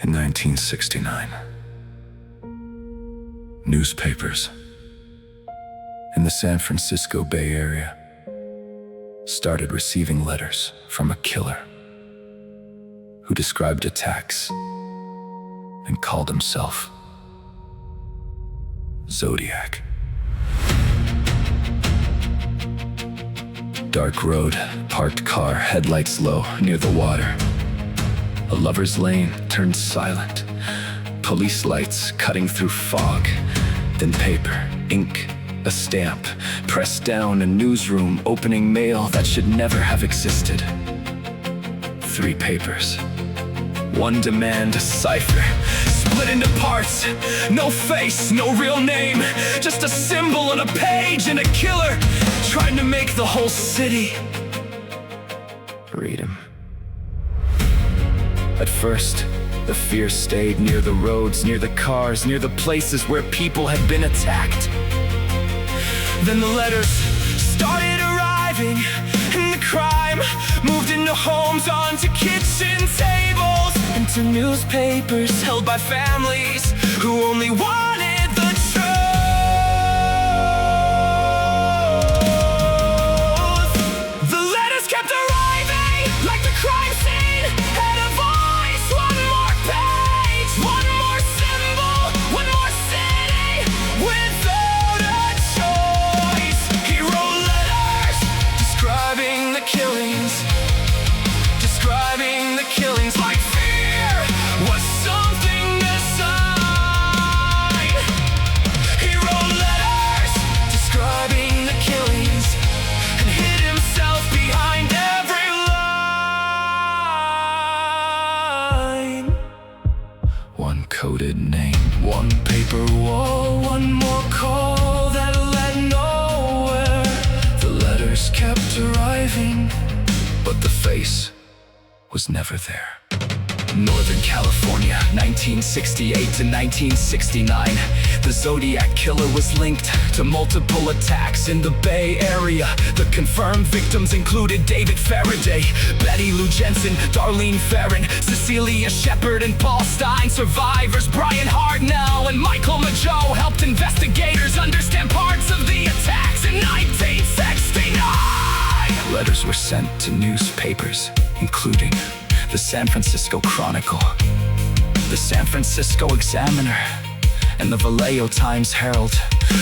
In 1969, newspapers in the San Francisco Bay Area started receiving letters from a killer who described attacks and called himself Zodiac. Dark road, parked car, headlights low, near the water. A lover's lane turned silent. Police lights cutting through fog. Then paper, ink, a stamp, pressed down, a newsroom opening mail that should never have existed. 3 papers. One demand, a cipher, split into parts. No face, no real name, just a symbol on a page, and a killer trying to make the whole city read him. At first, the fear stayed near the roads, near the cars, near the places where people had been attacked. Then the letters started arriving, and the crime moved into homes, onto kitchen tables, into newspapers held by families who only wanted the truth. The letters kept arriving like the crime scene had a voice. One more page, one more symbol, one more city without a choice. He wrote letters describing the killings, describing the killings like fear was something to sign. He wrote letters describing the killings and hid himself behind every line. One coded name, one paper wall, one more call that led nowhere. The letters kept arriving, but the face was never there. Northern California, 1968 to 1969. The Zodiac killer was linked to multiple attacks in the Bay Area. The confirmed victims included David Faraday, Betty Lou Jensen, Darlene Ferrin, Cecilia Shepard, and Paul Stein. Survivors Brian Hardnell and Michael Mageau helped investigators understand parts of the attacks in 1969. Letters were sent to newspapers, including the San Francisco Chronicle, the San Francisco Examiner, and the Vallejo Times-Herald.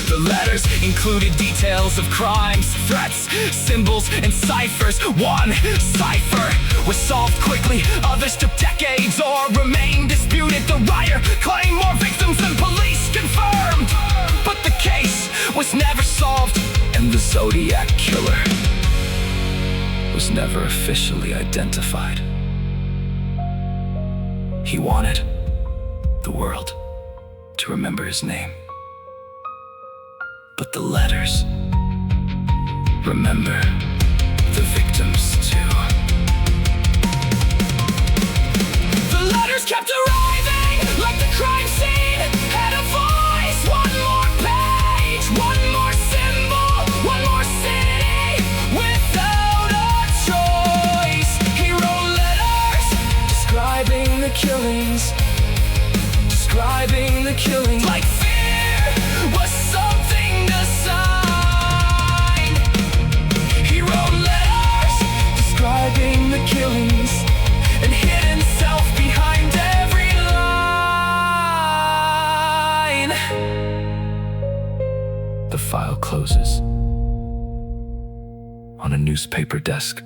The letters included details of crimes, threats, symbols, and ciphers. One cipher was solved quickly, others took decades or remained disputed. The writer claimed more victims than police confirmed, but the case was never solved, and the Zodiac killer was never officially identified. He wanted the world to remember his name, but the letters remember the victims too. The letters kept arriving like the crime scene had a voice. One more page, one more symbol, one more city without a choice. He wrote letters describing the killings, describing the killings like fear was something to sign. He wrote letters describing the killings and hid himself behind every line. The file closes. On a newspaper desk,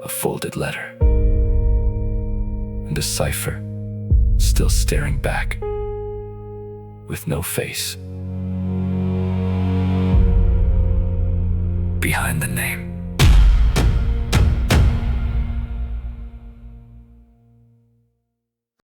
a folded letter and a cipher still staring back with no face behind the name.